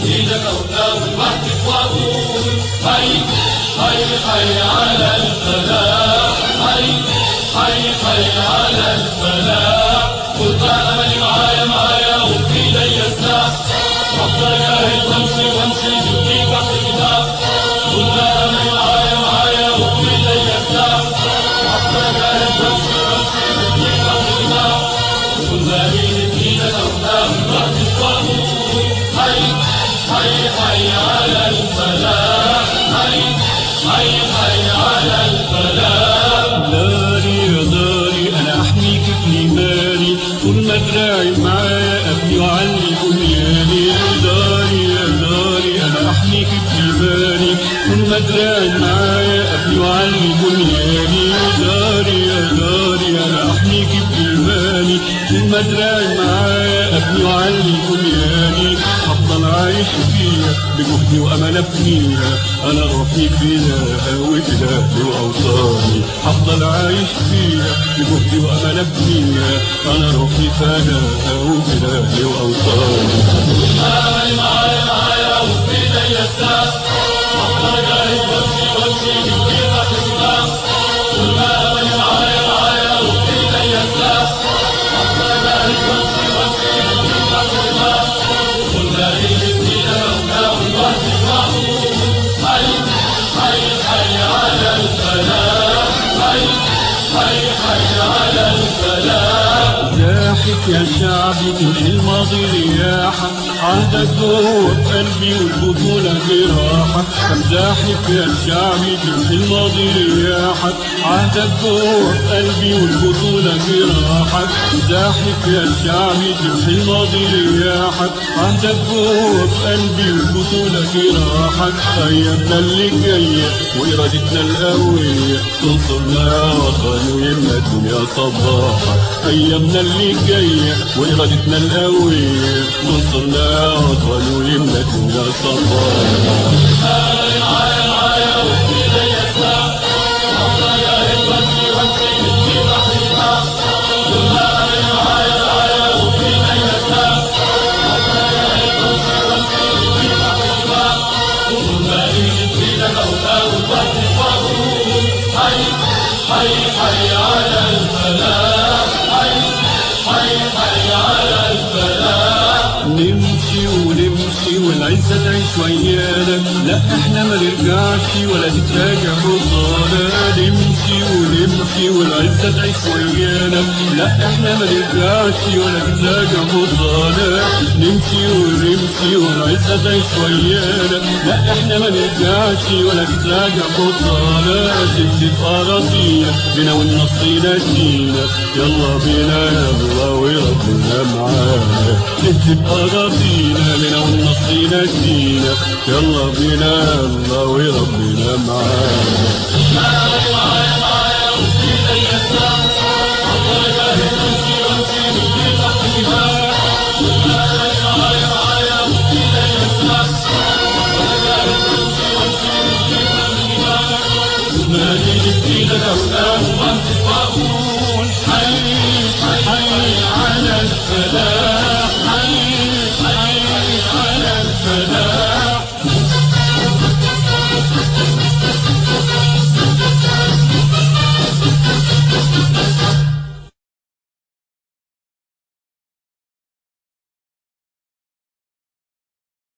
ايدك وتناول وحدك واقول حي حي حي على الفلاح، حي حي حي على الفلاح. قلت املي معايا معايا وفي ايدي السلاح، افضل اجاهد وامشي وامشي جبتي تحت الكتاب. قلت املي معايا معايا وفي ايدي السلاح، افضل اجاهد وامشي وامشي جبتي تحت الكتاب. كل ايدك ايدك وتناول وحدك واقول حي حي حي على الفلاح، حي حي حي على الفلاح. داري يا داري انا احميك بإيماني، طول ما دراعي معايا ابني وعلي بنياني. داري يا داري انا احميك بإيماني، طول ما دراعي معايا ابني وعلي بنياني. داري يا داري انا احميك بإيماني، طول ما دراعي معايا ابني وعلي بنياني. هفضل عايش فيها بجهدي وامل ابنيها، انا روحي فداها وفداها واوطاني. هفضل عايش فيها بجهدي وامل ابنيها، انا روحي فداها وفداها واوطاني. املي معايا معايا وفي ايدي السلاح، افضل اجاهد وامشي وامشي جبتي تحت الكتاب. كل ما املي معايا معايا وفي ايدي السلاح، افضل اجاهد وامشي وامشي جبتي تحت الكتاب. كل ما ايدك ايدك وتناول وحدك واقول حي حي حي على الفلاح، حي حي حي على الفلاح. زاحف يا شعبي كل الماضي رياحة، عهدك جوه في قلبي والبطولة جراحة. كم زاحف يا شعبي كل الماضي رياحة، عهدك جوه في قلبي والبطولة جراحة. زاحف يا شعبي كل الماضي رياحة، عهدك جوه في قلبي والبطولة جراحة. أيامنا اللي جاية وإرادتنا القوية تنصرنا يا وطن ويمنا الدنيا صباحة. أيامنا اللي جاية وإرادتنا القوية تنصرنا يا وطن ويمنا الدنيا صباحة. املي معايا معايا وفي ايدي السلاح، افضل اجاهد وامشي وامشي جبتي تحت الكتاب. كل ما املي معايا معايا وفي ايدي السلاح، افضل اجاهد وامشي وامشي جبتي تحت الكتاب. كل ما ايدك ايدك وتناول وحدك واقول حي حي حي على الفلاح، حي حي حي على الفلاح. نمشي ونمشي والعزة تعيش ويانا، لا احنا ما نرجعش ولا تتراجع خطانا. نمشي ونمشي والعزة تعيش ويانا، لا احنا ما نرجعش ولا تتراجع خطانا. نمشي ونمشي والعزة تعيش ويانا، لا احنا ما نرجعش ولا تتراجع خطانا. تكتب أراضينا بنا والنصر ينادينا، يلا بينا يلا وربنا معانا. تكتب أراضينا بنا والنصر ينادينا، يلا بينا يلا وربنا معانا. املي معايا معايا